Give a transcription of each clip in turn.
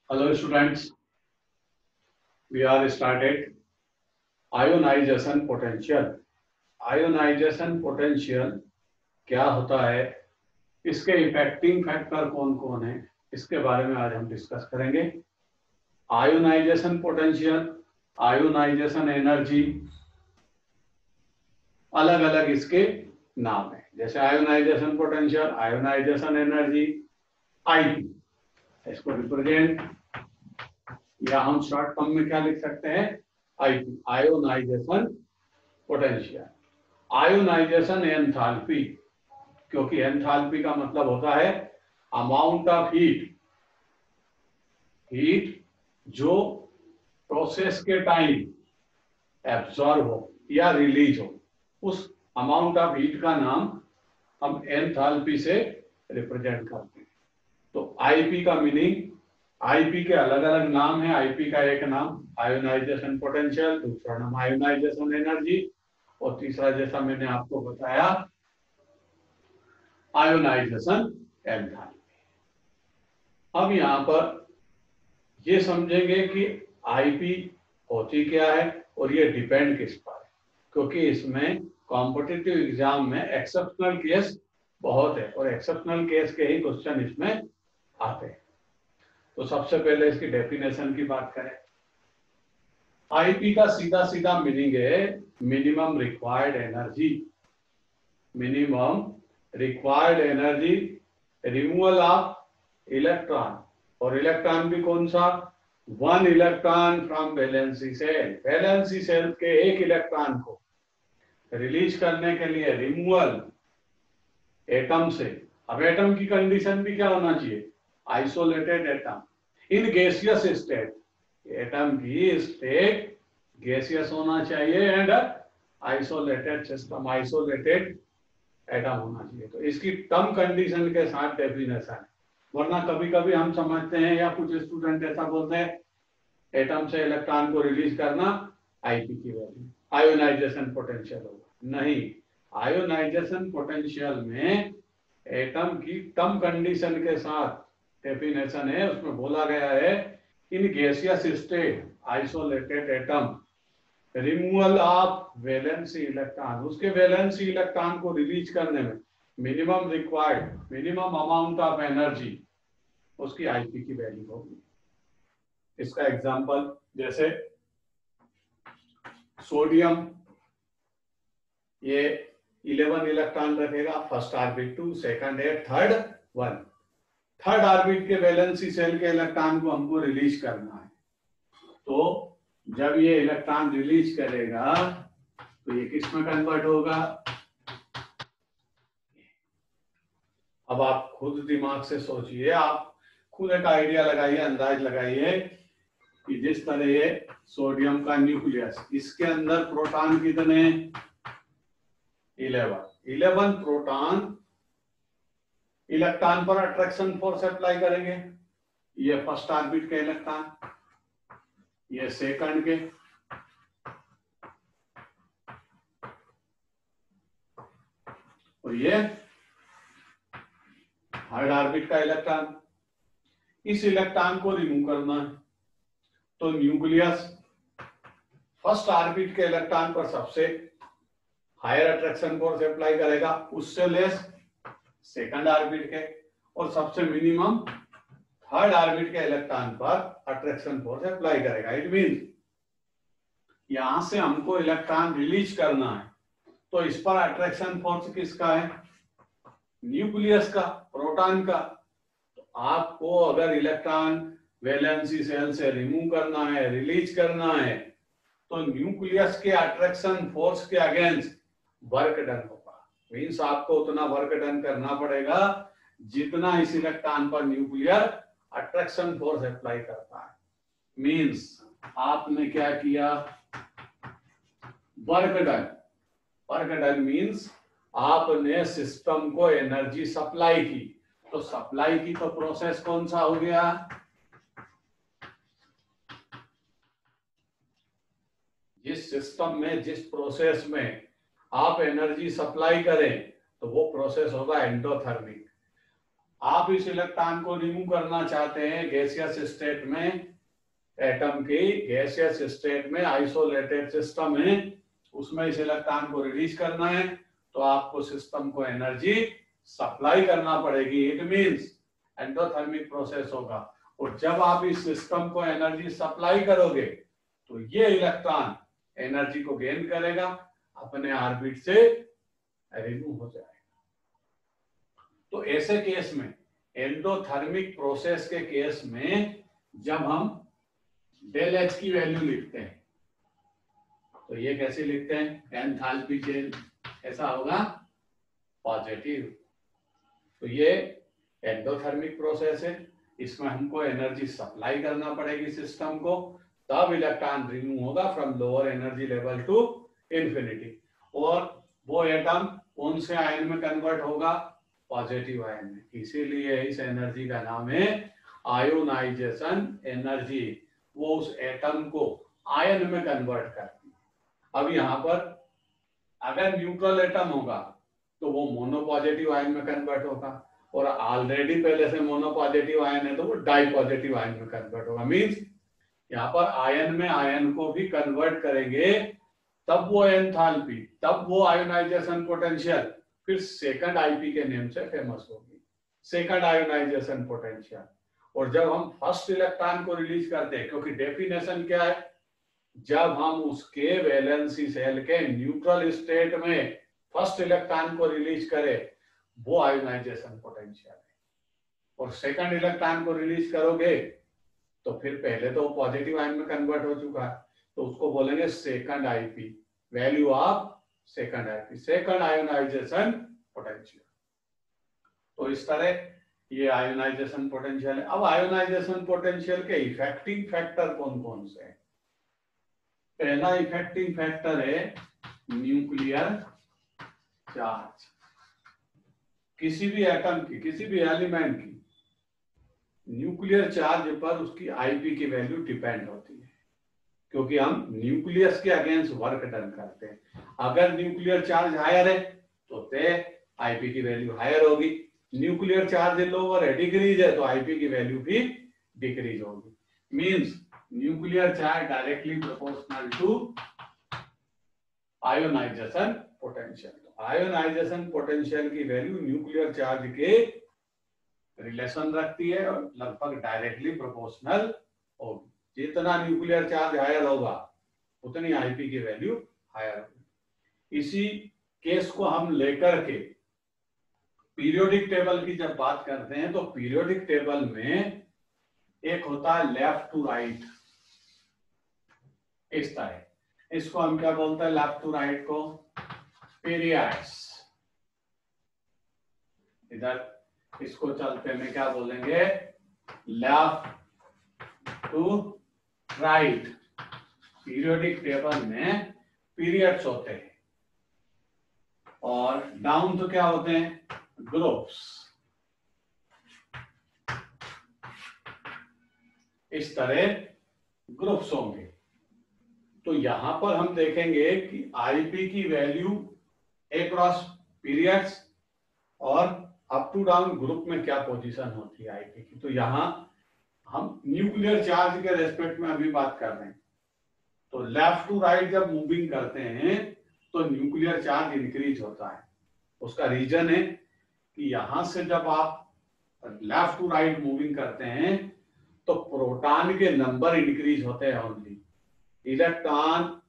Hello students, we are started ionization potential. Ionization potential क्या होता है, इसके इफेक्टिंग फैक्टर कौन कौन है, इसके बारे में आज हम डिस्कस करेंगे। आयोनाइजेशन पोटेंशियल, आयोनाइजेशन एनर्जी, अलग अलग इसके नाम है। जैसे ionisation potential, ionisation energy, IP, इसको रिप्रेजेंट या हम शॉर्ट फॉर्म में क्या लिख सकते हैं, IP, ionisation potential. Ionisation enthalpy, क्योंकि एंथैल्पी का मतलब होता है अमाउंट ऑफ हीट, हीट जो प्रोसेस के टाइम एब्जॉर्ब हो या रिलीज हो, उस अमाउंट ऑफ हीट का नाम हम एंथैल्पी से रिप्रेजेंट करते हैं। तो आईपी का मीनिंग, आईपी के अलग अलग नाम है। आईपी का एक नाम आयोनाइजेशन पोटेंशियल, दूसरा नाम आयोनाइजेशन एनर्जी, और तीसरा जैसा मैंने आपको बताया आयोनाइजेशन एंथैल्पी। अब यहां पर ये समझेंगे कि आईपी होती क्या है और ये डिपेंड किस पर है, क्योंकि इसमें कॉम्पिटिटिव एग्जाम में एक्सेप्शनल केस बहुत है और एक्सेप्शनल केस के ही क्वेश्चन इसमें आते हैं। तो सबसे पहले इसकी डेफिनेशन की बात करें। आईपी का सीधा सीधा मीनिंग है minimum required energy, minimum required energy removal of electron, और इलेक्ट्रॉन भी कौन सा, one electron from valency shell, valency shell के एक इलेक्ट्रॉन को रिलीज करने के लिए रिमूवल एटम से। अब एटम की कंडीशन भी क्या होना चाहिए, isolated atom in gaseous state, atom की स्टेट गैसियस होना चाहिए and isolated system, isolated atom होना चाहिए। तो इसकी टर्म कंडीशन के साथ डेफिनेशन है, वरना कभी कभी हम समझते हैं या कुछ स्टूडेंट ऐसा बोलते हैं एटम से इलेक्ट्रॉन को रिलीज करना आईपी की वैल्यू आयोनाइजेशन पोटेंशियल होगा। नहीं, आयोनाइजेशन पोटेंशियल में एटम की टर्म कंडीशन के साथ डेफिनेशन है, उसमें बोला गया है in gaseous state isolated atom removal of valency electron, उसके वैलेंसी इलेक्ट्रॉन को रिलीज करने में minimum required, minimum amount of energy, उसकी आईपी की वैल्यू होगी। इसका एग्जांपल जैसे सोडियम, ये 11 इलेक्ट्रॉन रखेगा, first orbit 2, second 8, third 1। Third orbit के वैलेंसी सेल के इलेक्ट्रॉन को हमको रिलीज करना है। तो जब ये इलेक्ट्रॉन रिलीज करेगा तो ये किस में कन्वर्ट होगा। अब आप खुद दिमाग से सोचिए, आप खुद एक आइडिया लगाइए, अंदाज लगाइए कि जिस तरह ये सोडियम का न्यूक्लियस, इसके अंदर प्रोटॉन कितने, 11 प्रोटॉन इलेक्ट्रॉन पर अट्रैक्शन फोर्स अप्लाई करेंगे। ये फर्स्ट ऑर्बिट के इलेक्ट्रॉन, ये सेकंड के, और ये थर्ड ऑर्बिट का इलेक्ट्रॉन। इस इलेक्ट्रॉन को रिमूव करना है तो न्यूक्लियस फर्स्ट ऑर्बिट के इलेक्ट्रॉन पर सबसे हायर अट्रैक्शन फोर्स अप्लाई करेगा, उससे लेस सेकंड ऑर्बिट के, और सबसे मिनिमम थर्ड ऑर्बिट के इलेक्ट्रॉन पर अट्रैक्शन फोर्स अप्लाई करेगा। इट मींस यहां से हमको इलेक्ट्रॉन रिलीज करना है तो इस पर अट्रैक्शन फोर्स किसका है, न्यूक्लियस का, प्रोटॉन का। तो आपको अगर इलेक्ट्रॉन वैलेंसी सेल से रिमूव करना है, रिलीज करना है, तो न्यूक्लियस के अट्रैक्शन फोर्स के अगेंस्ट वर्क डन होगा। मींस आपको उतना वर्क डन करना पड़ेगा जितना इस इलेक्ट्रॉन पर न्यूक्लियर अट्रैक्शन फोर्स अप्लाई करता है। मींस आपने क्या किया, work done. Work done means आपने सिस्टम को एनर्जी सप्लाई की। तो सप्लाई की तो प्रोसेस कौन सा हो गया, जिस सिस्टम में, जिस प्रोसेस में आप एनर्जी सप्लाई करें तो वो प्रोसेस होगा एंडोथर्मिक। आप इस इलेक्ट्रॉन को रिमूव करना चाहते हैं गैसियस स्टेट में, एटम की गैसियस स्टेट में, आइसोलेटेड सिस्टम है, उसमें इस इलेक्ट्रॉन को रिलीज करना है, तो आपको सिस्टम को एनर्जी सप्लाई करना पड़ेगी। इट मींस एंडोथर्मिक प्रोसेस होगा, और जब आप इस सिस्टम को एनर्जी सप्लाई करोगे तो ये इलेक्ट्रॉन एनर्जी को गेन करेगा, अपने ऑर्बिट से रिमूव हो जाएगा। तो ऐसे केस में, एंडोथर्मिक प्रोसेस के केस में, जब हम डेल एच की वैल्यू लिखते हैं तो ये कैसे लिखते हैं, एंथैल्पी चेंज ऐसा होगा पॉजिटिव। तो ये एंडोथर्मिक प्रोसेस है, इसमें हमको एनर्जी सप्लाई करना पड़ेगी सिस्टम को, तब इलेक्ट्रॉन रिमूव होगा from lower energy level to infinity, और वो एटम कौन से आयन में कन्वर्ट होगा, पॉजिटिव आयन में। इसीलिए इस एनर्जी का नाम है आयोनाइजेशन एनर्जी। वो उस एटम को आयन में कन्वर्ट करती है। अब यहाँ पर अगर न्यूट्रल एटम होगा तो वो मोनोपॉजिटिव आयन में कन्वर्ट होगा, और ऑलरेडी पहले से मोनोपॉजिटिव आयन है तो वो डाइपॉजिटिव आयन में कन्वर्ट होगा। मींस यहाँ पर आयन में आयन को भी कन्वर्ट करेंगे, तब वो एंथैल्पी, तब वो आयोनाइजेशन पोटेंशियल फिर सेकंड आईपी के नेम से फेमस होगी, सेकंड आयोनाइजेशन पोटेंशियल। और जब हम फर्स्ट इलेक्ट्रॉन को रिलीज करते हैं, क्योंकि डेफिनेशन क्या है, जब हम उसके वैलेंसी सेल के न्यूट्रल स्टेट में फर्स्ट इलेक्ट्रॉन को रिलीज करें, वो आयोनाइजेशन पोटेंशियल है। और सेकंड इलेक्ट्रॉन को रिलीज करोगे तो फिर पहले तो पॉजिटिव आयन में कन्वर्ट हो चुका है, तो उसको बोलेंगे second IP, value of second IP, second ionization potential. तो इस तरह ये आयोनाइजेशन पोटेंशियल है। अब आयोनाइजेशन पोटेंशियल के इफेक्टिंग फैक्टर कौन कौन से हैं? पहला इफेक्टिंग फैक्टर है न्यूक्लियर चार्ज। किसी भी एटम की, किसी भी एलिमेंट की न्यूक्लियर चार्ज पर उसकी आईपी की वैल्यू डिपेंड होती है, क्योंकि हम न्यूक्लियस के अगेंस्ट वर्क डन करते हैं। अगर न्यूक्लियर चार्ज हायर है तो तय आईपी की वैल्यू हायर होगी, न्यूक्लियर चार्ज लोअर है, डिक्रीज है, तो आईपी की वैल्यू भी डिक्रीज होगी। Means nuclear charge directly proportional to ionisation potential. Ionisation potential की वैल्यू न्यूक्लियर चार्ज के रिलेशन रखती है और लगभग डायरेक्टली प्रोपोर्शनल होगी। जितना न्यूक्लियर चार्ज हायर होगा उतनी आईपी की वैल्यू हायर होगी। इसी केस को हम लेकर के पीरियोडिक टेबल की जब बात करते हैं तो पीरियोडिक टेबल में एक होता है लेफ्ट टू राइट, इस तरह, इसको हम क्या बोलते हैं, लेफ्ट टू राइट को पीरियड्स। इधर इसको चलते में क्या बोलेंगे, left to right. Periodic table में पीरियड्स होते हैं, और डाउन तो क्या होते हैं, ग्रुप्स। इस तरह ग्रुप्स होंगे। तो यहां पर हम देखेंगे कि आईपी की वैल्यू अक्रॉस पीरियड्स और अप टू डाउन ग्रुप में क्या पोजीशन होती है आईपी की। तो यहां हम न्यूक्लियर चार्ज के रेस्पेक्ट में अभी बात कर रहे हैं। तो लेफ्ट टू राइट जब मूविंग करते हैं तो न्यूक्लियर चार्ज इंक्रीज होता है। उसका रीजन है कि यहां से जब आप लेफ्ट टू राइट मूविंग करते हैं तो प्रोटॉन के नंबर इंक्रीज होते हैं ओनली, इलेक्ट्रॉन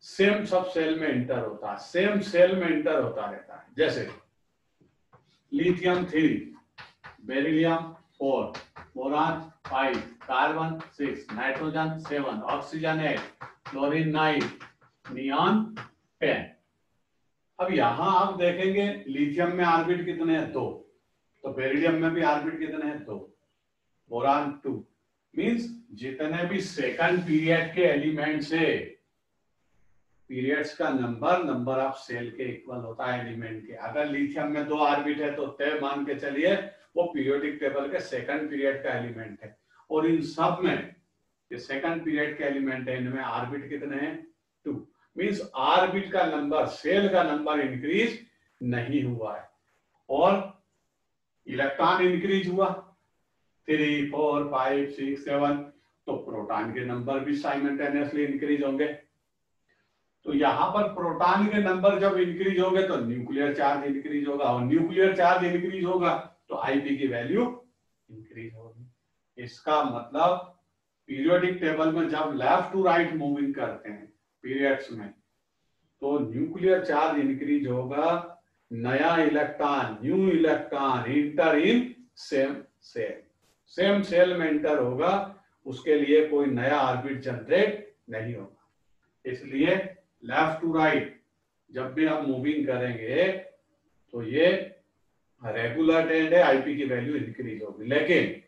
सेम सब सेल में इंटर होता है, सेम सेल में इंटर होता रहता है। जैसे lithium 3, beryllium 4, boron 5, carbon 6, nitrogen 7, oxygen 8, chlorine 9, neon 10। अब यहां आप देखेंगे लिथियम में ऑर्बिट कितने हैं, 2, तो बेरिलियम में भी ऑर्बिट कितने हैं, 2, बोरान 2। मींस जितने भी सेकंड पीरियड के एलिमेंट्स है, पीरियड्स का नंबर ऑफ सेल के इक्वल होता है एलिमेंट के। अगर लिथियम में 2 ऑर्बिट है तो तय मान के चलिए वो पीरियोडिक टेबल के सेकंड पीरियड का एलिमेंट है। और इन सब में ये सेकंड पीरियड के एलिमेंट है, इनमें ऑर्बिट कितने हैं, 2। मींस ऑर्बिट का नंबर, सेल का नंबर इंक्रीज नहीं हुआ है। और इलेक्ट्रॉन इंक्रीज हुआ 3, 4, 5, 6, 7, तो प्रोटॉन के नंबर भी साइमल्टेनियसली इंक्रीज होंगे। तो यहां पर प्रोटॉन के नंबर जब इंक्रीज होंगे तो न्यूक्लियर चार्ज इंक्रीज होगा, और न्यूक्लियर चार्ज इंक्रीज होगा तो आईपी की वैल्यू इंक्रीज होगी। इसका मतलब पीरियोडिक टेबल में जब लेफ्ट टू राइट मूविंग करते हैं पीरियड्स में, तो न्यूक्लियर चार्ज इंक्रीज होगा, नया electron, new electron enter in same shell, same shell में इंटर होगा, उसके लिए कोई नया ऑर्बिट जनरेट नहीं होगा। इसलिए लेफ्ट टू राइट जब भी हम मूविंग करेंगे तो ये रेगुलर ट्रेंड है, आईपी की वैल्यू इंक्रीज होगी। लेकिन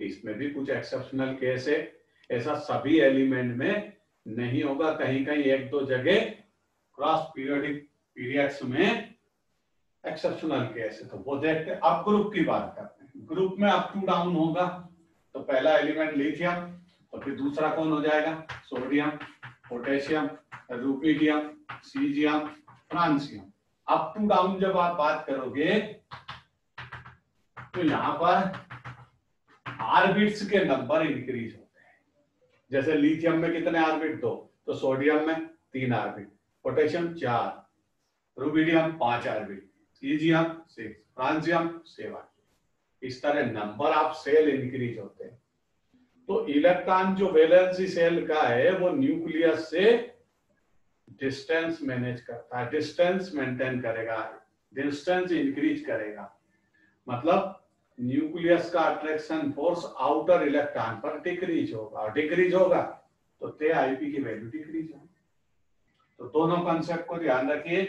इसमें भी कुछ एक्सेप्शनल केस है, ऐसा सभी एलिमेंट में नहीं होगा, कहीं कहीं एक दो जगह क्रॉस पीरियोडिक पीरियड्स में एक्सेप्शनल केस है, तो वो देखते हैं। अब ग्रुप की बात करते हैं। ग्रुप में अप टू डाउन होगा, तो पहला एलिमेंट लिथियम, तो फिर दूसरा कौन हो जाएगा, sodium, potassium, rubidium, caesium, francium. Up to down जब आप बात करोगे तो यहां पर ऑर्बिट्स के नंबर इंक्रीज होते हैं। जैसे लिथियम में कितने ऑर्बिट, 2, तो सोडियम में 3 orbit, potassium 4, rubidium 5 orbit, caesium 6, francium 7। इस तरह नंबर ऑफ सेल इंक्रीज होते हैं। तो इलेक्ट्रॉन जो वैलेंसी सेल का है वो न्यूक्लियस से डिस्टेंस मैनेज करता है, डिस्टेंस मेंटेन करेगा, डिस्टेंस इंक्रीज करेगा। मतलब न्यूक्लियस का अट्रैक्शन फोर्स आउटर इलेक्ट्रॉन पर डिक्रीज होगा, और डिक्रीज होगा तो ते आईपी की वैल्यू डिक्रीज होगी। तो दोनों कंसेप्ट को ध्यान रखिए।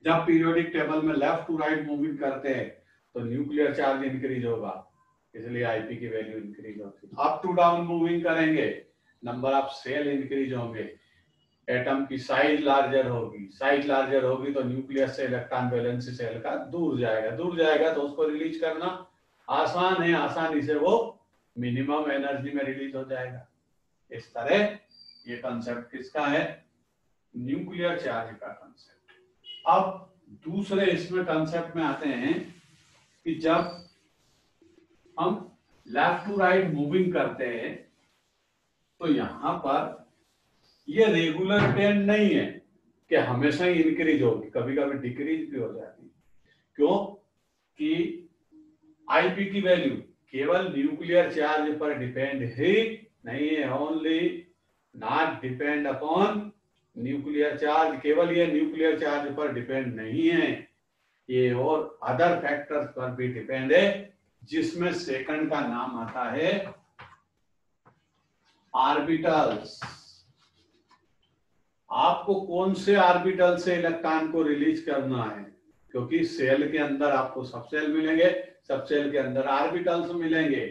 जब पीरियोडिक टेबल में लेफ्ट टू राइट मूविंग करते हैं तो न्यूक्लियर चार्ज इंक्रीज होगा, इसलिए आईपी की वैल्यू इंक्रीज होती है। अप टू डाउन मूविंग करेंगे, नंबर ऑफ सेल इंक्रीज होंगे, एटम की साइज लार्जर होगी, साइज लार्जर होगी तो न्यूक्लियस से इलेक्ट्रॉन वैलेंसी सेल का दूर जाएगा तो उसको रिलीज करना आसान है, आसानी से वो मिनिमम एनर्जी में रिलीज हो जाएगा। इस तरह ये कंसेप्ट किसका है, न्यूक्लियर चार्ज का कंसेप्ट। अब दूसरे इसमें कंसेप्ट में आते हैं कि जब हम लेफ्ट टू राइट मूविंग करते हैं तो यहां पर ये रेगुलर ट्रेंड नहीं है कि हमेशा ही इंक्रीज होगी, कभी कभी डिक्रीज भी हो जाती है। क्यों कि आईपी की वैल्यू केवल न्यूक्लियर चार्ज पर डिपेंड ही नहीं है, only not depend upon nuclear charge, केवल ये न्यूक्लियर चार्ज पर डिपेंड नहीं है, ये और अदर फैक्टर्स पर भी डिपेंड है, जिसमें सेकंड का नाम आता है ऑर्बिटल्स। आपको कौन से ऑर्बिटल से इलेक्ट्रॉन को रिलीज करना है, क्योंकि सेल के अंदर आपको सब सेल मिलेंगे, सब सेल के अंदर ऑर्बिटल्स मिलेंगे।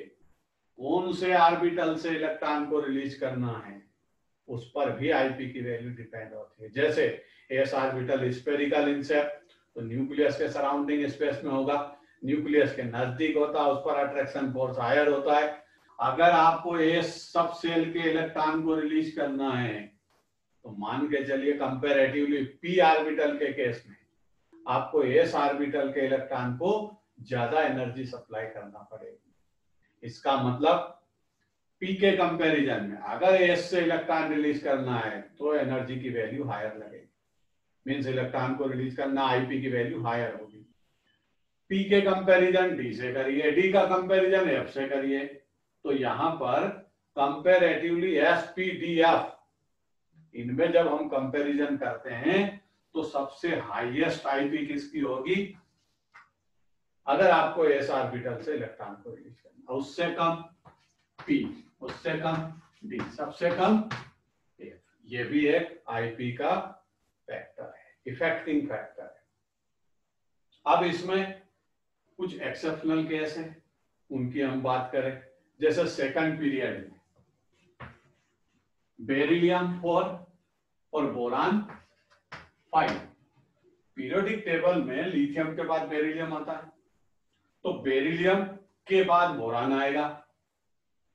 कौन से ऑर्बिटल से इलेक्ट्रॉन को रिलीज करना है उस पर भी आईपी की वैल्यू डिपेंड होती है। जैसे S orbital spherical in shape, तो न्यूक्लियस के सराउंडिंग स्पेस में होगा, न्यूक्लियस के नजदीक होता है, उस पर अट्रैक्शन फोर्स हायर होता है। अगर आपको एस सब सेल के इलेक्ट्रॉन को रिलीज करना है तो मान के चलिए कंपैरेटिवली पी ऑर्बिटल के केस में आपको एस ऑर्बिटल के इलेक्ट्रॉन को ज्यादा एनर्जी सप्लाई करना पड़ेगी। इसका मतलब पी के कंपैरिजन में अगर एस से इलेक्ट्रॉन रिलीज करना है तो एनर्जी की वैल्यू हायर लगेगी, मींस इलेक्ट्रॉन को रिलीज करना, आईपी की वैल्यू हायर होगी। पी के कंपैरिजन डी से करिए, डी का कंपैरिजन एफ से करिए, तो यहां पर comparatively S P D F, इनमें जब हम कंपैरिजन करते हैं तो सबसे हाईएस्ट आईपी किसकी होगी, अगर आपको एस ऑर्बिटल से इलेक्ट्रॉन को रिलीज करना, उससे कम पी, उससे कम डी, सबसे कम एफ। ये भी एक आईपी का फैक्टर है, इफेक्टिंग फैक्टर है। अब इसमें कुछ एक्सेप्शनल केस है, उनकी हम बात करें। जैसे सेकंड पीरियड में बेरिलियम 4 और बोरान 5, पीरियोडिक टेबल में लिथियम के बाद बेरिलियम आता है, तो बेरिलियम के बाद बोरान आएगा,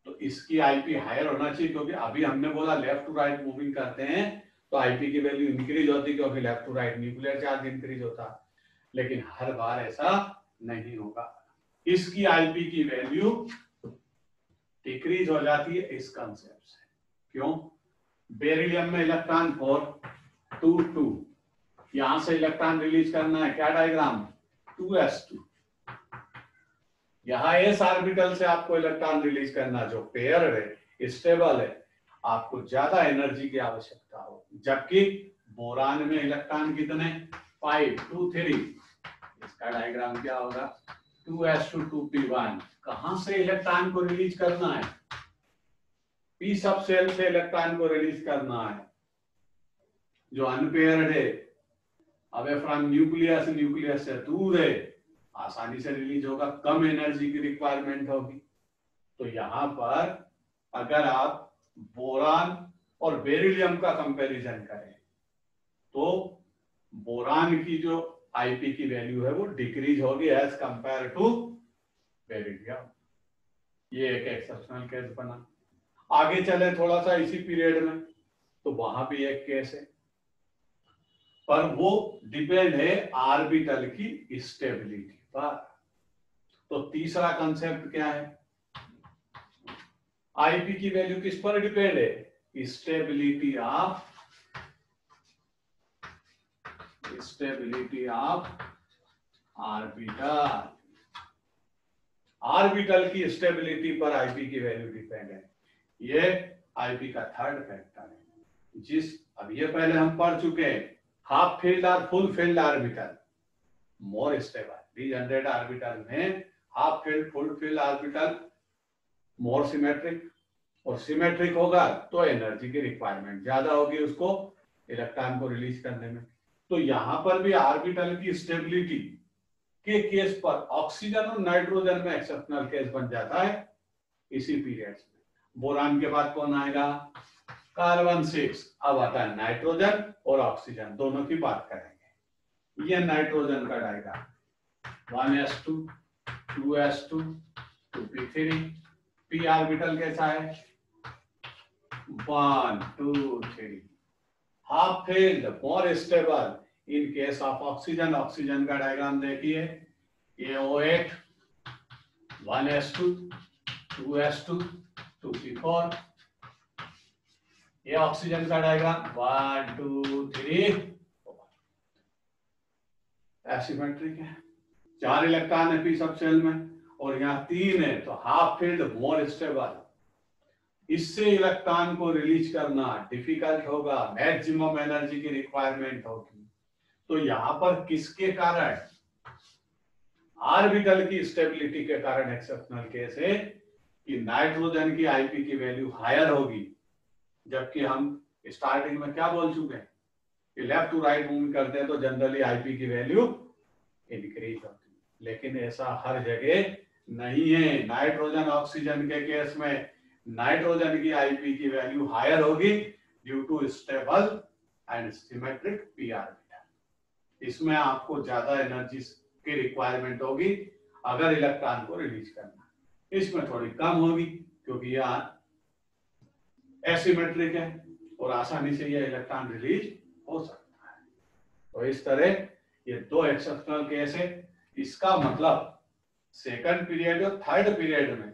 तो इसकी आईपी हायर होना चाहिए, क्योंकि अभी हमने बोला लेफ्ट टू राइट मूविंग करते हैं तो आईपी की वैल्यू इंक्रीज होती, क्योंकि left to right nuclear charge increase होता। लेकिन हर बार ऐसा नहीं होगा। इसकी आईपी की वैल्यू डिक्रीज हो जाती है इस कंसेप्ट से। क्यों? बेरिलियम में इलेक्ट्रॉन 4 2 यहां से इलेक्ट्रॉन रिलीज करना है, क्या डायग्राम 2s2। यहां एस ऑर्बिटल से आपको इलेक्ट्रॉन रिलीज करना, जो पेयर्ड है, स्टेबल है, आपको ज्यादा एनर्जी की आवश्यकता हो, जबकि बोरान में इलेक्ट्रॉन कितने 5 2 3। इसका डायग्राम क्या होगा 2s2 2p1। कहां से इलेक्ट्रॉन को रिलीज करना है? पी सब सेल से इलेक्ट्रॉन को रिलीज करना है, जो अनपेयर्ड है, अवे फ्रॉम न्यूक्लियस, न्यूक्लियस से दूर है, आसानी से रिलीज होगा, कम एनर्जी की रिक्वायरमेंट होगी। तो यहां पर अगर आप बोरान और बेरिलियम का कंपैरिजन करें तो बोरान की जो आईपी की वैल्यू है वो डिक्रीज होगी एज कंपेयर टू बेरिलियम। ये एक एक्सेप्शनल केस बना। आगे चले थोड़ा सा इसी पीरियड में, तो वहां भी एक केस है, पर वो डिपेंड है ऑर्बिटल की स्टेबिलिटी पर। तो तीसरा कंसेप्ट क्या है? आईपी की वैल्यू किस पर डिपेंड है? Stability of orbital. ऑर्बिटल की स्टेबिलिटी पर आईपी की वैल्यू डिपेंड है। ये आईपी का थर्ड फैक्टर है, जिस अब ये पहले हम पढ़ चुके हैं, हाफ फील्ड और full field orbital more stable. D100 orbital में half field full field orbital more symmetric, और सिमेट्रिक होगा तो एनर्जी की रिक्वायरमेंट ज्यादा होगी उसको इलेक्ट्रॉन को रिलीज करने में। तो यहां पर भी ऑर्बिटल की स्टेबिलिटी के केस पर ऑक्सीजन और नाइट्रोजन में एक्सेप्शनल केस बन जाता है इसी पीरियड में। बोरान के बाद कौन आएगा? कार्बन 6। अब आता है नाइट्रोजन और ऑक्सीजन, दोनों की बात करेंगे। ये नाइट्रोजन का diagram 1s2 2s2 2p3। P orbital कैसा है 1 2 3। Half field more stable in case of oxygen. Oxygen का डायग्राम देखिए, ये O8 1s2 2s2 2p4। ये ऑक्सीजन का डायग्राम 1 2 3 एसिमेट्रिक है। 4 इलेक्ट्रॉन है पी सब सेल में और यहाँ 3 है, तो हाफ फील्ड मोर स्टेबल। इससे इलेक्ट्रॉन को रिलीज करना डिफिकल्ट होगा, मैक्सिमम एनर्जी की रिक्वायरमेंट होगी। तो यहां पर किसके कारण? ऑर्बिटल की स्टेबिलिटी के कारण एक्सेप्शनल केस है कि नाइट्रोजन की आईपी की वैल्यू हायर होगी, जबकि हम स्टार्टिंग में क्या बोल चुके हैं कि लेफ्ट टू राइट मूव करते हैं तो जनरली आईपी की वैल्यू इंक्रीज होती है। लेकिन ऐसा हर जगह नहीं है। नाइट्रोजन ऑक्सीजन के केस में नाइट्रोजन की आईपी की वैल्यू हायर होगी due to stable and symmetric p orbital. इसमें आपको ज्यादा एनर्जी की रिक्वायरमेंट होगी अगर इलेक्ट्रॉन को रिलीज करना। इसमें थोड़ी कम होगी क्योंकि यह एसिमेट्रिक है और आसानी से यह इलेक्ट्रॉन रिलीज हो सकता है। तो इस तरह ये दो एक्सेप्शनल केस है। इसका मतलब सेकंड पीरियड और थर्ड पीरियड में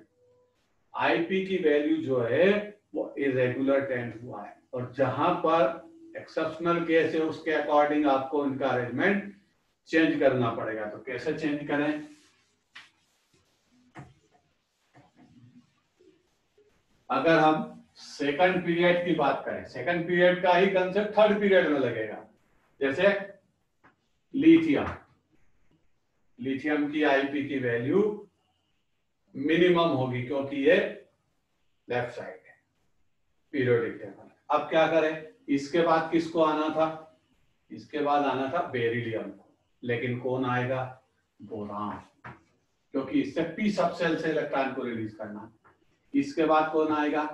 आईपी की वैल्यू जो है वो इरेगुलर टेंड हुआ है, और जहां पर एक्सेप्शनल केस है उसके अकॉर्डिंग आपको इनका अरेंजमेंट चेंज करना पड़ेगा। तो कैसे चेंज करें? अगर हम सेकंड पीरियड की बात करें, सेकंड पीरियड का ही कंसेप्ट थर्ड पीरियड में लगेगा। जैसे लिथियम की आईपी की वैल्यू मिनिमम होगी क्योंकि ये लेफ्ट साइड है पीरियोडिक टेबल। अब क्या करें? इसके बाद किसको आना था? इसके बाद आना था बेरिलियम को, लेकिन कौन आएगा? बोरान, क्योंकि इससे पी सब सेल से इलेक्ट्रॉन को रिलीज करना। इसके बाद कौन आएगा?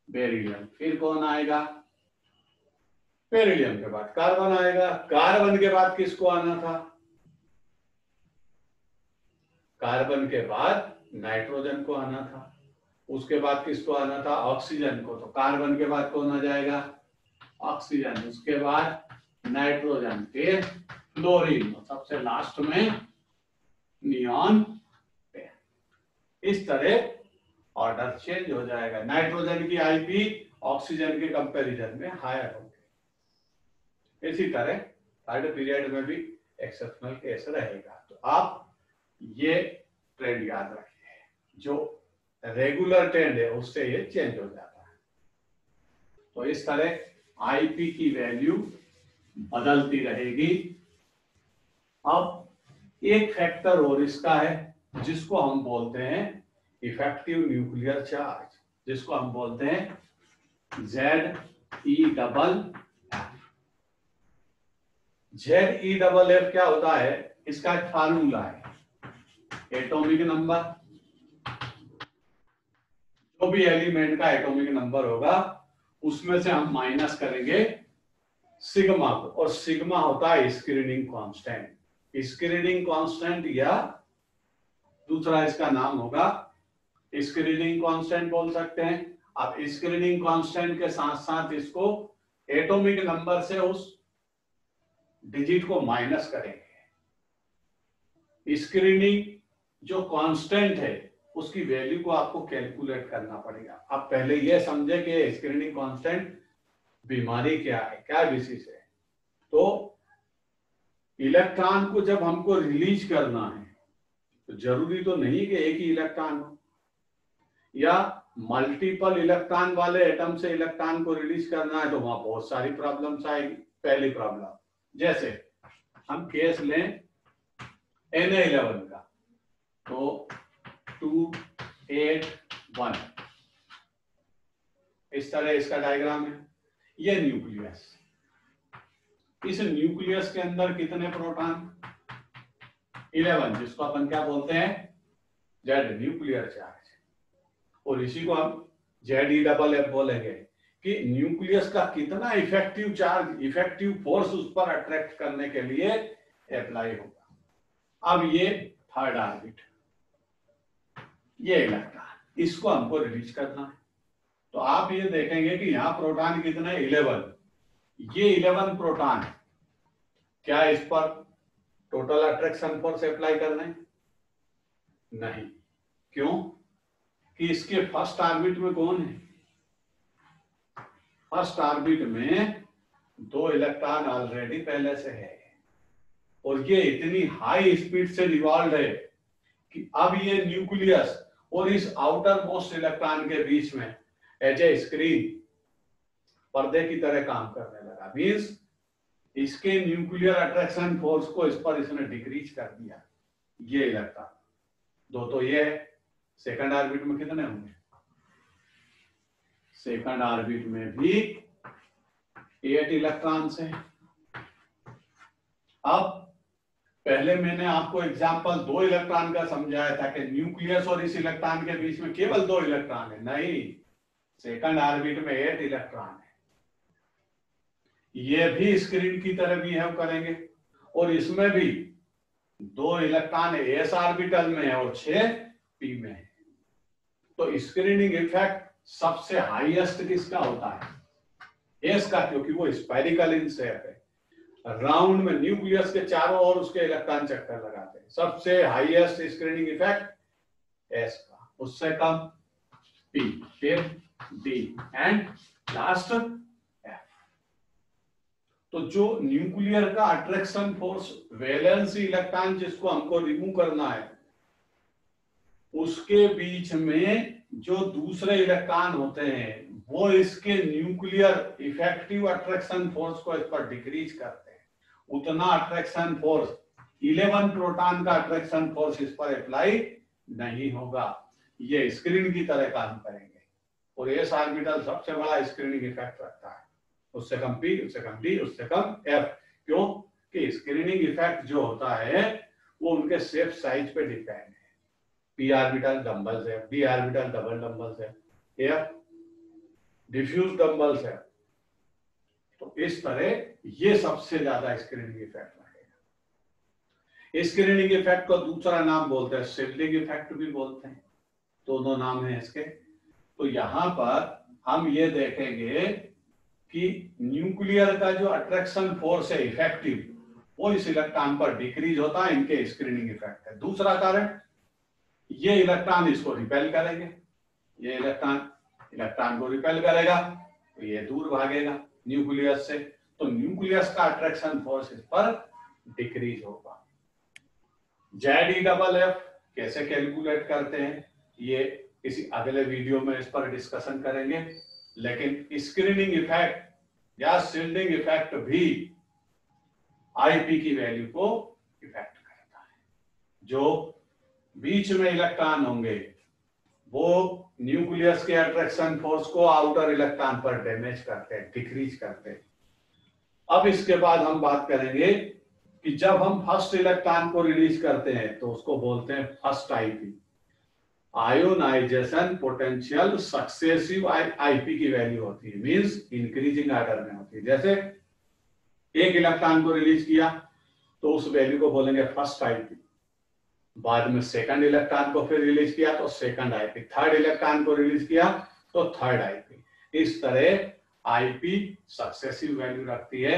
बेरिलियम। फिर कौन आएगा? बेरिलियम के बाद कार्बन आएगा। कार्बन के बाद किसको आना था? कार्बन के बाद नाइट्रोजन को आना था। उसके बाद किसको आना था? ऑक्सीजन को। तो कार्बन के बाद कौन आ जाएगा? ऑक्सीजन। उसके बाद नाइट्रोजन, फिर क्लोरीन, सबसे लास्ट में नियॉन पेयर। इस तरह ऑर्डर चेंज हो जाएगा। नाइट्रोजन की आईपी ऑक्सीजन के कंपैरिजन में हायर होगी। इसी तरह थर्ड पीरियड में भी एक्सेप्शनल केस रहेगा। तो आप ये ट्रेंड याद रखिए, जो रेगुलर ट्रेंड है उससे ये चेंज हो जाता है। तो इस तरह आईपी की वैल्यू बदलती रहेगी। अब एक फैक्टर और इसका है जिसको हम बोलते हैं इफेक्टिव न्यूक्लियर चार्ज, जिसको हम बोलते हैं ZeEF। ZeEF क्या होता है? इसका एक फार्मूला है, एटॉमिक नंबर, जो भी एलिमेंट का एटॉमिक नंबर होगा उसमें से हम माइनस करेंगे सिग्मा को, और सिग्मा होता है स्क्रीनिंग कांस्टेंट। स्क्रीनिंग कांस्टेंट या दूसरा इसका नाम होगा स्क्रीनिंग कांस्टेंट बोल सकते हैं। आप स्क्रीनिंग कांस्टेंट के साथ साथ इसको एटॉमिक नंबर से उस डिजिट को माइनस करेंगे। स्क्रीनिंग जो कांस्टेंट है उसकी वैल्यू को आपको कैलकुलेट करना पड़ेगा। आप पहले यह समझे कि स्क्रीनिंग कांस्टेंट बीमारी क्या है, क्या डिसीज है। तो इलेक्ट्रॉन को जब हमको रिलीज करना है तो जरूरी तो नहीं कि एक ही इलेक्ट्रॉन हो, या मल्टीपल इलेक्ट्रॉन वाले एटम से इलेक्ट्रॉन को रिलीज करना है तो वहां बहुत सारी प्रॉब्लम्स आएगी। पहली प्रॉब्लम, जैसे हम केस लें Na11 का, तो 2 8 1 इस तरह इसका डायग्राम है। ये न्यूक्लियस, इस न्यूक्लियस के अंदर कितने प्रोटॉन? 11, जिसको अपन क्या बोलते हैं? Z nuclear charge. और इसी को हम ZeEF बोलेंगे कि न्यूक्लियस का कितना इफेक्टिव चार्ज, इफेक्टिव फोर्स उस पर अट्रैक्ट करने के लिए अप्लाई होगा। अब ये थर्ड ऑर्बिट, ये इलेक्ट्रॉन, इसको हमको रिलीज करना है। तो आप ये देखेंगे कि यहां प्रोटॉन कितने? 11। ये 11 प्रोटॉन, क्या इस पर टोटल अट्रैक्शन फोर्स अप्लाई कर रहे हैं? नहीं। क्यों? कि इसके फर्स्ट ऑर्बिट में कौन है? फर्स्ट ऑर्बिट में 2 इलेक्ट्रॉन ऑलरेडी पहले से है, और ये इतनी हाई स्पीड से रिवॉल्व है कि अब ये न्यूक्लियस और इस आउटर मोस्ट इलेक्ट्रॉन के बीच में एज ए स्क्रीन पर्दे की तरह काम करने लगा। मींस इसके न्यूक्लियर अट्रैक्शन फोर्स को इस पर इसने डिक्रीज कर दिया। ये इलेक्ट्रॉन दो तो ये है। सेकंड ऑर्बिट में कितने होंगे? सेकंड ऑर्बिट में भी 8 इलेक्ट्रॉन्स हैं। अब पहले मैंने आपको एग्जांपल 2 इलेक्ट्रॉन का समझाया था कि न्यूक्लियस और इस इलेक्ट्रॉन के बीच में केवल 2 इलेक्ट्रॉन है। नहीं, सेकंड ऑर्बिट में 8 इलेक्ट्रॉन है। ये भी स्क्रीन की तरह बिहेव करेंगे, और इसमें भी 2 इलेक्ट्रॉन एस ऑर्बिटल में है और 6 पी में है। तो स्क्रीनिंग इफेक्ट सबसे हाईएस्ट किसका होता है? एस का, क्योंकि वो स्फेरिकल इन शेप है। राउंड में न्यूक्लियस के चारों ओर उसके इलेक्ट्रॉन चक्कर लगाते हैं। सबसे हाईएस्ट स्क्रीनिंग इफेक्ट एस का, उससे कम पी, फिर डी एंड लास्ट एफ। तो जो न्यूक्लियर का अट्रैक्शन फोर्स वैलेंसी इलेक्ट्रॉन जिसको हमको रिमूव करना है, उसके बीच में जो दूसरे इलेक्ट्रॉन होते हैं वो इसके न्यूक्लियर इफेक्टिव अट्रैक्शन फोर्स को इस पर डिक्रीज करते हैं। उतना अट्रैक्शन फोर्स 11 प्रोटॉन का अट्रैक्शन फोर्स इस पर अप्लाई नहीं होगा। ये स्क्रीन की तरह काम करेंगे, और एस ऑर्बिटल सबसे बड़ा स्क्रीनिंग इफेक्ट रखता है। उससे कम पी, उससे कम डी, उससे कम एफ। क्यों? कि स्क्रीनिंग इफेक्ट जो होता है वो उनके शेप साइज पे डिपेंड है। पी ऑर्बिटल डंबल्स है, डी ऑर्बिटल डबल डंबल्स है, एफ डिफ्यूज डंबल्स है। तो इस तरह ये सबसे ज्यादा स्क्रीनिंग इफेक्ट रहेगा। स्क्रीनिंग इफेक्ट को दूसरा नाम बोलते हैं शिल्डिंग इफेक्ट भी बोलते हैं। दोनों नाम है इसके। तो यहां पर हम ये देखेंगे कि न्यूक्लियर का जो अट्रैक्शन फोर्स है इफेक्टिव, वो इस इलेक्ट्रॉन पर डिक्रीज होता है। इनके स्क्रीनिंग इफेक्ट है। दूसरा कारण ये इलेक्ट्रॉन इसको रिपेल करेंगे, ये इलेक्ट्रॉन को रिपेल करेगा तो ये दूर भागेगा न्यूक्लियस से, तो न्यूक्लियस का अट्रैक्शन फोर्स इस पर डिक्रीज होगा। ZeF कैसे कैलकुलेट करते हैं ये किसी अगले वीडियो में इस पर डिस्कशन करेंगे, लेकिन स्क्रीनिंग इफेक्ट या शील्डिंग इफेक्ट भी आईपी की वैल्यू को इफेक्ट करता है। जो बीच में इलेक्ट्रॉन होंगे वो न्यूक्लियस के अट्रैक्शन फोर्स को आउटर इलेक्ट्रॉन पर डैमेज करते हैं, डिक्रीज करते हैं। अब इसके बाद हम बात करेंगे कि जब हम फर्स्ट इलेक्ट्रॉन को रिलीज करते हैं तो उसको बोलते हैं first IP. Ionisation potential successive IP की वैल्यू होती है, मींस इंक्रीजिंग ऑर्डर में होती है। जैसे एक इलेक्ट्रॉन को रिलीज किया तो उस वैल्यू को बोलेंगे फर्स्ट आईपी, बाद में सेकंड इलेक्ट्रॉन को फिर रिलीज किया तो सेकंड आईपी, थर्ड इलेक्ट्रॉन को रिलीज किया तो थर्ड आईपी। इस तरह आईपी सक्सेसिव वैल्यू रखती है।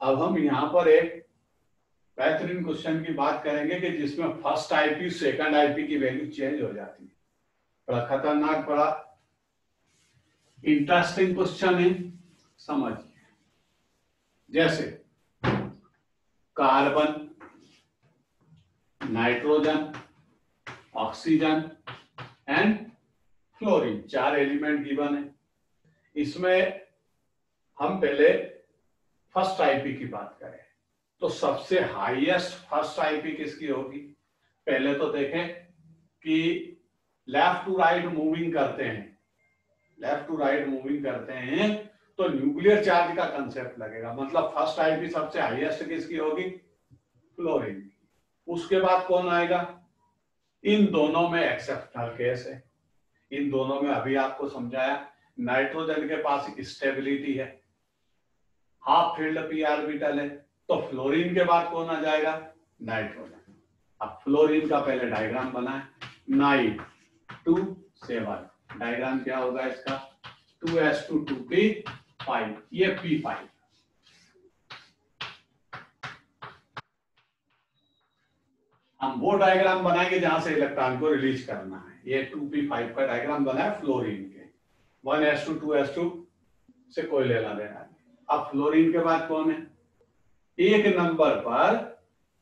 अब हम यहां पर एक बेहतरीन क्वेश्चन की बात करेंगे कि जिसमें फर्स्ट आईपी सेकंड आईपी की वैल्यू चेंज हो जाती है। बड़ा खतरनाक, बड़ा इंटरेस्टिंग क्वेश्चन है, समझिए। जैसे carbon, nitrogen, oxygen and fluorine, 4 element given है। इसमें हम पहले फर्स्ट आईपी की बात करें तो सबसे हाईएस्ट फर्स्ट आईपी किसकी होगी? पहले तो देखें कि लेफ्ट टू राइट मूविंग करते हैं, लेफ्ट टू राइट मूविंग करते हैं तो न्यूक्लियर चार्ज का कंसेप्ट लगेगा, मतलब फर्स्ट आईपी सबसे हाईएस्ट किसकी होगी? फ्लोरीन। उसके बाद कौन आएगा? इन दोनों में एक्सेप्शनल केस है, इन दोनों में अभी आपको समझाया, नाइट्रोजन के पास स्टेबिलिटी है, हाफ फील्ड पी ऑर्बिटल है, तो फ्लोरीन के बाद कौन आ जाएगा? नाइट्रोजन। अब फ्लोरीन का पहले डायग्राम बनाए, 9 2 7, डायग्राम क्या होगा इसका? 2s2 2p5, ये p5। हम वो डायग्राम बनाएंगे जहां से इलेक्ट्रॉन को रिलीज करना है। ये 2p5 का डायग्राम बना है फ्लोरीन के, 1s2 2s2 से कोई लेना देना नहीं। अब फ्लोरीन के बाद कौन है? एक नंबर पर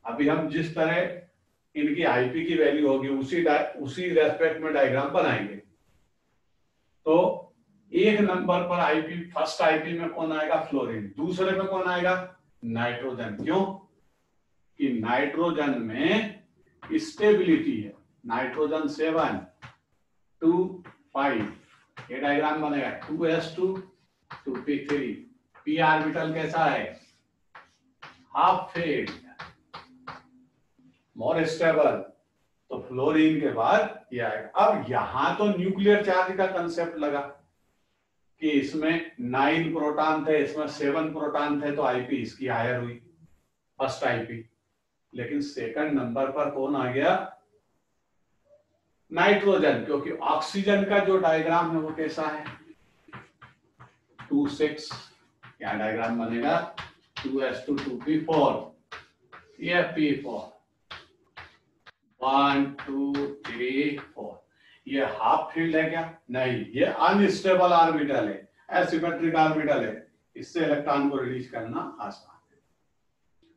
अभी हम जिस तरह इनकी आईपी की वैल्यू होगी उसी रेस्पेक्ट में डायग्राम बनाएंगे। तो एक नंबर पर आईपी, फर्स्ट आईपी में कौन आएगा? फ्लोरीन। दूसरे में कौन आएगा? नाइट्रोजन। क्यों? कि नाइट्रोजन में स्टेबिलिटी है, नाइट्रोजन 7 2 5, ये डायग्राम बनेगा 2s2 2p3, p ऑर्बिटल कैसा है? Half field, more stable. तो फ्लोरीन के बाद ये आएगा। अब यहां तो न्यूक्लियर चार्ज का कंसेप्ट लगा कि इसमें 9 प्रोटॉन थे, इसमें 7 प्रोटॉन थे, तो आईपी इसकी हायर हुई, फर्स्ट आईपी। लेकिन सेकंड नंबर पर कौन आ गया? नाइट्रोजन, क्योंकि ऑक्सीजन का जो डायग्राम है वो कैसा है? 2 6, क्या डायग्राम बनेगा? 2s2 2p4, ये p4, 1 2 3 4। ये हाफ फील्ड है क्या? नहीं, ये अनस्टेबल ऑर्बिटल है, एसिमेट्रिक ऑर्बिटल है, इससे इलेक्ट्रॉन को रिलीज करना आसान है।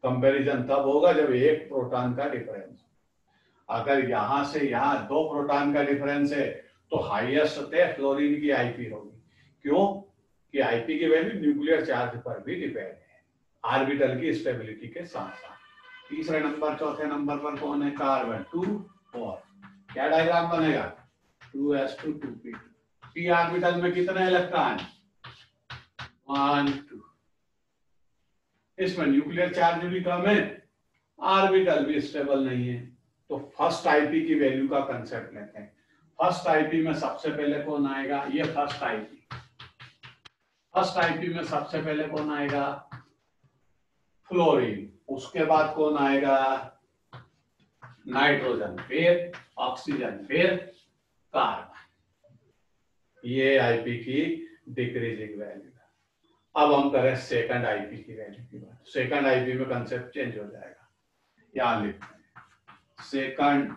कंपैरिजन तब होगा जब एक प्रोटॉन का डिफरेंस। अगर यहां से यहां 2 प्रोटॉन का डिफरेंस है तो हाईएस्ट तय फ्लोरीन की आईपी होगी। क्यों? कि आईपी की वैल्यू न्यूक्लियर चार्ज पर भी डिपेंड है, ऑर्बिटल की स्टेबिलिटी के साथ साथ। तीसरे नंबर, चौथे नंबर पर कौन है? कार्बन 2 4, क्या डायग्राम बनेगा? 2s2 2p2, p ऑर्बिटल में कितने इलेक्ट्रॉन? 1 2। इसमें न्यूक्लियर चार्ज भी कम है, ऑर्बिटल भी स्टेबल नहीं है। तो फर्स्ट आईपी की वैल्यू का कंसेप्ट लेते हैं। फर्स्ट आईपी में सबसे पहले कौन आएगा? ये फर्स्ट आईपी। फर्स्ट आईपी में सबसे पहले कौन आएगा? फ्लोरीन। उसके बाद कौन आएगा? नाइट्रोजन, फिर ऑक्सीजन, फिर कार्बन। ये आईपी की डिक्रीजिंग वैल्यू है। अब हम करें सेकंड आईपी की वैल्यू की बात। सेकंड आईपी में कंसेप्ट चेंज हो जाएगा, यहां लिखते हैं सेकंड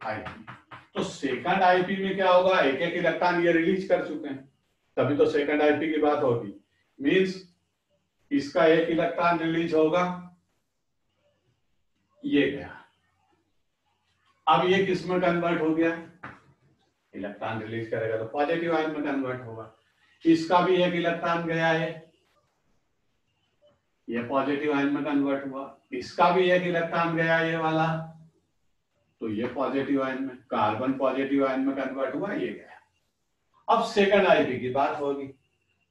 आईपी। तो तो सेकंड आईपी में क्या होगा, एक एक इलेक्ट्रॉन ये रिलीज कर चुके हैं, तभी तो सेकंड आईपी की बात होगी। मींस इसका एक इलेक्ट्रॉन रिलीज होगा, ये गया, अब ये किस में कन्वर्ट हो गया, इलेक्ट्रॉन रिलीज करेगा तो पॉजिटिव आयन में कन्वर्ट होगा। इसका भी एक इलेक्ट्रॉन गया है, ये पॉजिटिव आयन में कन्वर्ट हुआ, इसका भी एक इलेक्ट्रॉन गया ये वाला, तो ये पॉजिटिव आयन में, कार्बन पॉजिटिव आयन में कन्वर्ट हुआ, ये गया। अब सेकंड आईपी की बात होगी,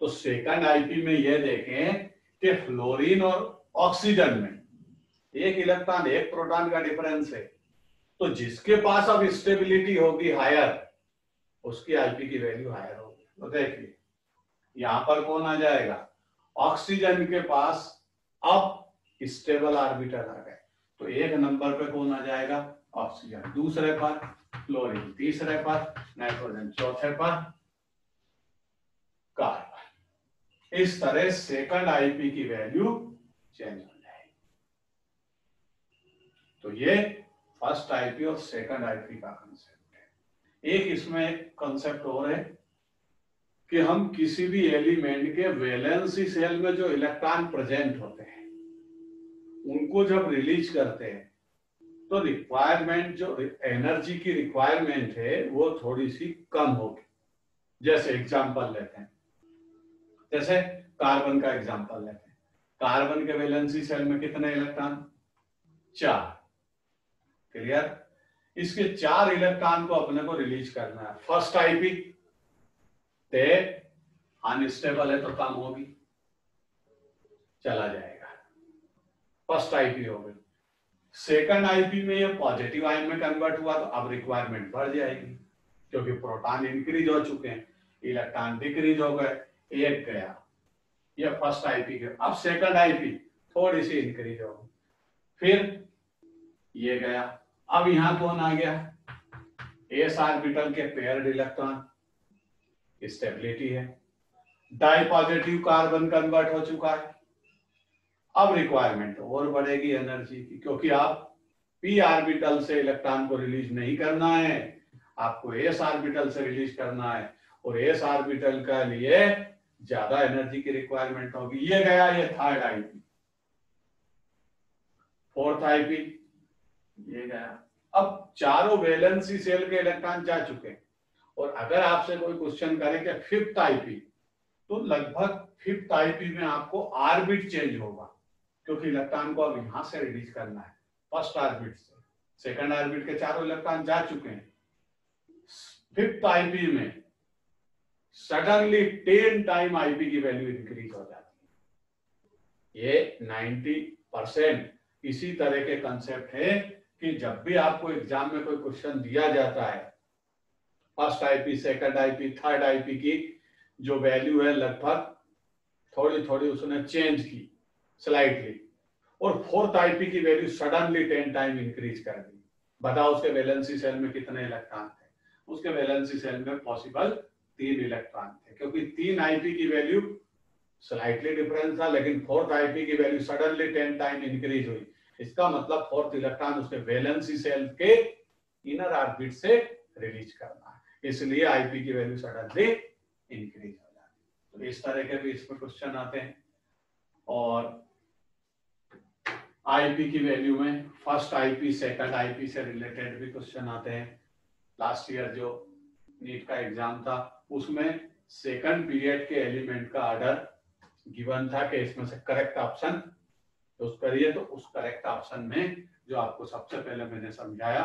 तो सेकंड आईपी में ये देखें कि फ्लोरीन और ऑक्सीजन में एक इलेक्ट्रॉन एक प्रोटॉन का डिफरेंस है, तो जिसके पास अब स्टेबिलिटी होगी हायर, उसकी आईपी की वैल्यू हायर होगी। तो देखिए यहां पर कौन आ जाएगा, ऑक्सीजन के पास अब स्टेबल ऑर्बिटल आ गए, तो एक नंबर पे कौन आ जाएगा, ऑक्सीजन, दूसरे पर फ्लोरीन, तीसरे पर नाइट्रोजन, चौथे पर कार्बन। इस तरह सेकंड आईपी की वैल्यू चेंज हो जाएगी। तो ये फर्स्ट आईपी और सेकंड आईपी का कंसेप्ट है। एक इसमें कंसेप्ट और है कि हम किसी भी एलिमेंट के वैलेंसी सेल में जो इलेक्ट्रॉन प्रेजेंट होते हैं उनको जब रिलीज करते हैं तो रिक्वायरमेंट, जो एनर्जी की रिक्वायरमेंट है वो थोड़ी सी कम होगी। जैसे एग्जांपल लेते हैं, जैसे कार्बन का एग्जांपल लेते हैं, कार्बन के वैलेंसी सेल में कितने इलेक्ट्रॉन, 4, क्लियर। इसके 4 इलेक्ट्रॉन को अपने को रिलीज करना है। फर्स्ट आईपी अनस्टेबल है तो कम होगी, चला जाएगा, फर्स्ट आईपी हो गई। सेकंड आईपी में ये पॉजिटिव आयन में कन्वर्ट हुआ तो अब रिक्वायरमेंट बढ़ जाएगी, क्योंकि प्रोटॉन इंक्रीज हो चुके हैं, इलेक्ट्रॉन डिक्रीज हो गए, एक गया, ये फर्स्ट आईपी के। अब सेकंड आईपी थोड़ी सी इंक्रीज होगी, फिर ये गया, अब यहां कौन आ गया, एस ऑर्बिटल के पेयर्ड इलेक्ट्रॉन, स्टेबिलिटी है, डाई पॉजिटिव कार्बन कन्वर्ट हो चुका है, अब रिक्वायरमेंट और बढ़ेगी एनर्जी की, क्योंकि आप पी ऑर्बिटल से इलेक्ट्रॉन को रिलीज नहीं करना है, आपको एस ऑर्बिटल से रिलीज करना है, और एस ऑर्बिटल का लिए ज्यादा एनर्जी की रिक्वायरमेंट होगी। ये गया, ये थर्ड आईपी, फोर्थ आईपी, ये गया। अब चारों वैलेंसी सेल के इलेक्ट्रॉन जा चुके, और अगर आपसे कोई क्वेश्चन करे कि फिफ्थ आईपी, तो लगभग फिफ्थ आईपी में आपको ऑर्बिट चेंज होगा, क्योंकि इलेक्ट्रॉन को अब यहां से रिलीज करना है फर्स्ट ऑर्बिट से, सेकंड ऑर्बिट के चारों इलेक्ट्रॉन जा चुके हैं। फिफ्थ आईपी में सडनली 10 टाइम आईपी की वैल्यू इंक्रीज हो जाती है। ये 90% इसी तरह के कंसेप्ट है कि जब भी आपको एग्जाम में कोई क्वेश्चन दिया जाता है, first IP, second IP, third IP की जो वैल्यू है लगभग थोड़ी थोड़ी उसने चेंज की स्लाइटली, और फोर्थ आईपी की वैल्यू सडनली 10 टाइम इंक्रीज कर दी। बताओ उसके वैलेंसी सेल में कितने इलेक्ट्रॉन थे, उसके वैलेंसी सेल में पॉसिबल 3 इलेक्ट्रॉन थे, क्योंकि 3 आईपी की वैल्यू स्लाइटली डिफरेंस था, लेकिन फोर्थ आईपी की वैल्यू सडनली 10 टाइम इंक्रीज हुई। इसका मतलब फोर्थ इलेक्ट्रॉन उसके वैलेंसी सेल के इनर ऑर्बिट से रिलीज करना है, इसलिए आईपी की वैल्यू सडनली इंक्रीज हो जाती है। तो इस तरह के भी इसमें क्वेश्चन आते हैं। और आईपी की वैल्यू में फर्स्ट आईपी, सेकंड आईपी से रिलेटेड भी क्वेश्चन आते हैं। लास्ट ईयर जो नीट का एग्जाम था उसमें सेकंड पीरियड के एलिमेंट का ऑर्डर गिवन था कि इसमें से करेक्ट ऑप्शन चूज करिए, तो उस करेक्ट ऑप्शन में जो आपको सबसे पहले मैंने समझाया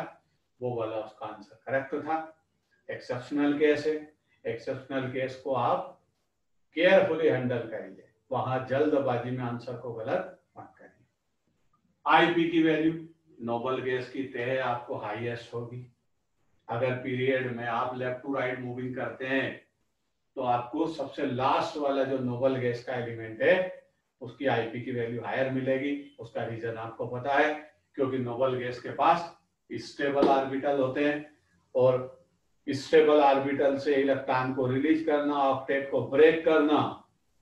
वो वाला उसका आंसर करेक्ट था। एक्सेप्शनल केस है, एक्सेप्शनल केस को आप केयरफुली हैंडल करिए, वहां जल्दबाजी में आंसर को गलत मत करिए। आईपी की वैल्यू नोबल गैस की तय आपको हाईएस्ट होगी। अगर पीरियड में आप लेफ्ट टू राइट मूविंग करते हैं तो आपको सबसे लास्ट वाला जो नोबल गैस का एलिमेंट है उसकी आईपी की वैल्यू हायर मिलेगी। उसका रीजन आपको पता है, क्योंकि नोबल गैस के पास स्टेबल ऑर्बिटल होते हैं, और स्टेबल ऑर्बिटल से इलेक्ट्रॉन को रिलीज करना, ऑक्टेट को ब्रेक करना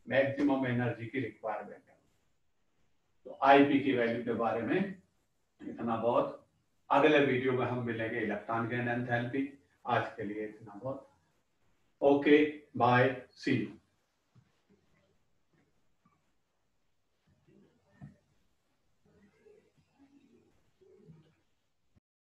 मैक्सिमम एनर्जी की रिक्वायरमेंट है। तो आईपी की वैल्यू के बारे में इतना बहुत। अगले वीडियो में हम मिलेंगे इलेक्ट्रॉन गेन एंथैल्पी। आज के लिए इतना बहुत। Okay, bye, see you.